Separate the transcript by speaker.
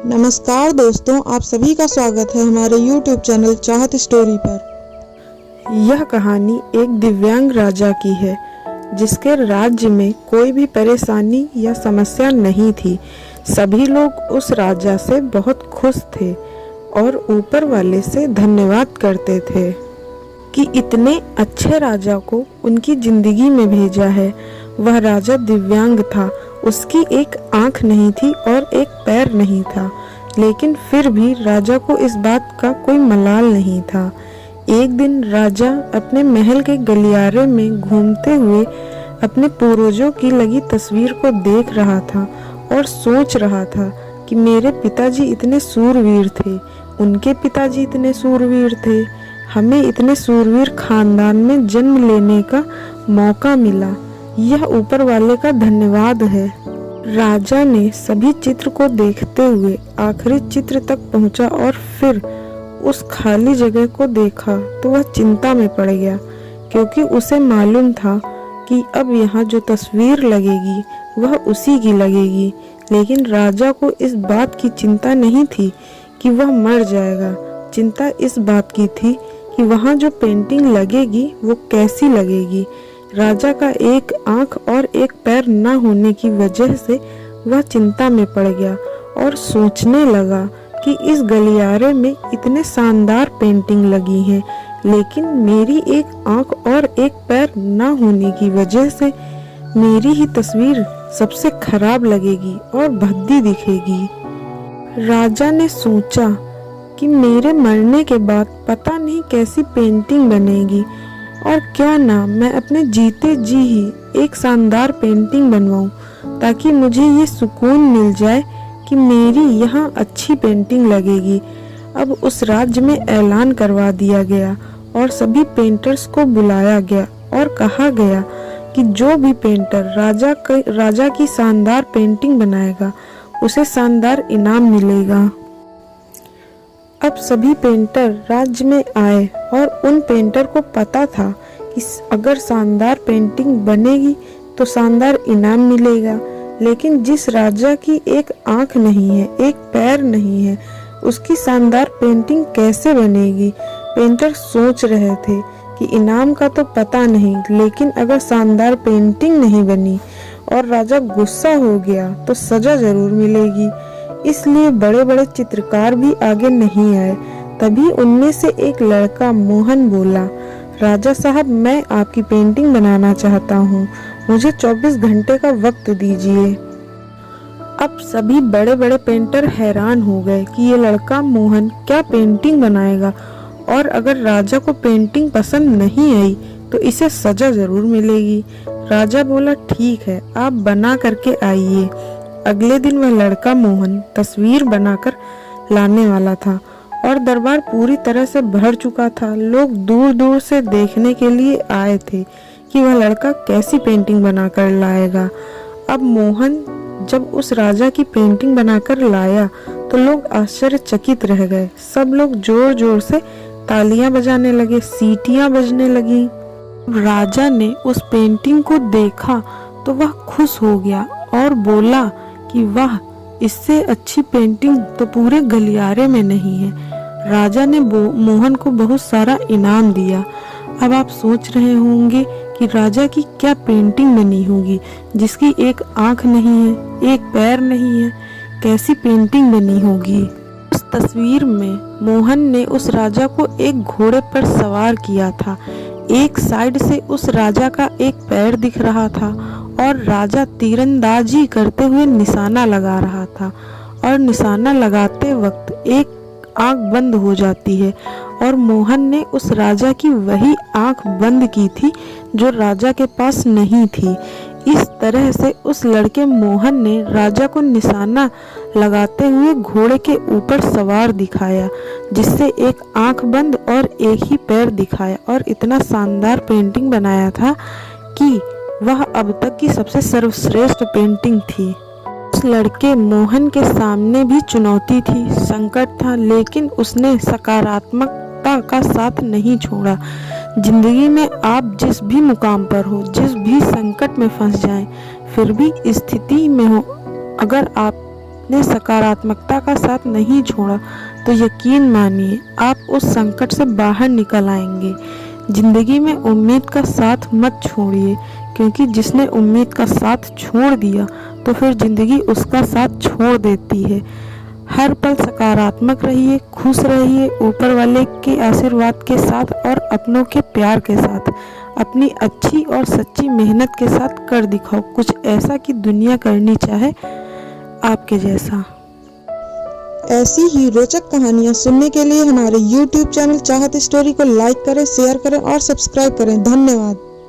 Speaker 1: नमस्कार दोस्तों, आप सभी का स्वागत है हमारे YouTube चैनल चाहत स्टोरी पर।
Speaker 2: यह कहानी एक दिव्यांग राजा की है जिसके राज्य में कोई भी परेशानी या समस्या नहीं थी। सभी लोग उस राजा से बहुत खुश थे और ऊपर वाले से धन्यवाद करते थे कि इतने अच्छे राजा को उनकी जिंदगी में भेजा है। वह राजा दिव्यांग था, उसकी एक आंख नहीं थी और एक पैर नहीं था, लेकिन फिर भी राजा को इस बात का कोई मलाल नहीं था। एक दिन राजा अपने महल के गलियारे में घूमते हुए अपने पूर्वजों की लगी तस्वीर को देख रहा था और सोच रहा था कि मेरे पिताजी इतने सूरवीर थे, उनके पिताजी इतने सूरवीर थे, हमें इतने सूरवीर खानदान में जन्म लेने का मौका मिला। यह ऊपर वाले का धन्यवाद है। राजा ने सभी चित्र को देखते हुए आखिरी चित्र तक पहुंचा और फिर उस खाली जगह को देखा तो वह चिंता में पड़ गया, क्योंकि उसे मालूम था कि अब यहाँ जो तस्वीर लगेगी वह उसी की लगेगी। लेकिन राजा को इस बात की चिंता नहीं थी कि वह मर जाएगा। चिंता इस बात की थी कि वहाँ जो पेंटिंग लगेगी वो कैसी लगेगी। राजा का एक आंख और एक पैर न होने की वजह से वह चिंता में पड़ गया और सोचने लगा कि इस गलियारे में इतने शानदार पेंटिंग लगी हैं, लेकिन मेरी एक आंख और एक पैर न होने की वजह से मेरी ही तस्वीर सबसे खराब लगेगी और भद्दी दिखेगी। राजा ने सोचा कि मेरे मरने के बाद पता नहीं कैसी पेंटिंग बनेगी, और क्यों ना मैं अपने जीते जी ही एक शानदार पेंटिंग बनवाऊं, ताकि मुझे ये सुकून मिल जाए कि मेरी यहाँ अच्छी पेंटिंग लगेगी। अब उस राज्य में ऐलान करवा दिया गया और सभी पेंटर्स को बुलाया गया और कहा गया कि जो भी पेंटर राजा की शानदार पेंटिंग बनाएगा उसे शानदार इनाम मिलेगा। अब सभी पेंटर राज्य में आए और उन पेंटर को पता था कि अगर शानदार पेंटिंग बनेगी तो शानदार इनाम मिलेगा। लेकिन जिस राजा की एक आंख नहीं है, एक पैर नहीं है, उसकी शानदार पेंटिंग कैसे बनेगी। पेंटर सोच रहे थे कि इनाम का तो पता नहीं, लेकिन अगर शानदार पेंटिंग नहीं बनी और राजा गुस्सा हो गया तो सजा जरूर मिलेगी। इसलिए बड़े बड़े चित्रकार भी आगे नहीं आए। तभी उनमें से एक लड़का मोहन बोला, राजा साहब, मैं आपकी पेंटिंग बनाना चाहता हूँ, मुझे 24 घंटे का वक्त दीजिए। अब सभी बड़े बड़े पेंटर हैरान हो गए कि ये लड़का मोहन क्या पेंटिंग बनाएगा, और अगर राजा को पेंटिंग पसंद नहीं आई तो इसे सजा जरूर मिलेगी। राजा बोला, ठीक है, आप बना करके आइए। अगले दिन वह लड़का मोहन तस्वीर बनाकर लाने वाला था और दरबार पूरी तरह से भर चुका था। लोग दूर दूर से देखने के लिए आए थे कि वह लड़का कैसी पेंटिंग बनाकर लाएगा। अब मोहन जब उस राजा की पेंटिंग बनाकर लाया तो लोग आश्चर्यचकित रह गए। सब लोग जोर जोर से तालियां बजाने लगे, सीटियां बजने लगी। राजा ने उस पेंटिंग को देखा तो वह खुश हो गया और बोला कि वाह, इससे अच्छी पेंटिंग तो पूरे गलियारे में नहीं है। राजा ने मोहन को बहुत सारा इनाम दिया। अब आप सोच रहे होंगे कि राजा की क्या पेंटिंग बनी होगी, जिसकी एक आंख नहीं है, एक पैर नहीं है, कैसी पेंटिंग बनी होगी। उस तस्वीर में मोहन ने उस राजा को एक घोड़े पर सवार किया था। एक साइड से उस राजा का एक पैर दिख रहा था और राजा तीरंदाजी करते हुए निशाना लगा रहा था, और निशाना लगाते वक्त एक आंख बंद हो जाती है, और मोहन ने उस राजा की वही आंख बंद की थी जो राजा के पास नहीं थी। इस तरह से उस लड़के मोहन ने राजा को निशाना लगाते हुए घोड़े के ऊपर सवार दिखाया, जिससे एक आंख बंद और एक ही पैर दिखाया, और इतना शानदार पेंटिंग बनाया था कि वह अब तक की सबसे सर्वश्रेष्ठ पेंटिंग थी। उस लड़के मोहन के सामने भी चुनौती थी, संकट था, लेकिन उसने सकारात्मकता का साथ नहीं छोड़ा। जिंदगी में आप जिस भी मुकाम पर हो, जिस भी संकट में फंस जाएं, फिर भी स्थिति में हो, अगर आप आपने सकारात्मकता का साथ नहीं छोड़ा तो यकीन मानिए आप उस संकट से बाहर निकल आएंगे। जिंदगी में उम्मीद का साथ मत छोड़िए, क्योंकि जिसने उम्मीद का साथ छोड़ दिया तो फिर जिंदगी उसका साथ छोड़ देती है। हर पल सकारात्मक रहिए, खुश रहिए, ऊपर वाले के आशीर्वाद के साथ और अपनों के प्यार के साथ। अपनी अच्छी और सच्ची मेहनत के साथ कर दिखाओ कुछ ऐसा कि दुनिया करनी चाहे आपके जैसा।
Speaker 1: ऐसी ही रोचक कहानियाँ सुनने के लिए हमारे YouTube चैनल चाहत स्टोरी को लाइक करें, शेयर करें और सब्सक्राइब करें। धन्यवाद।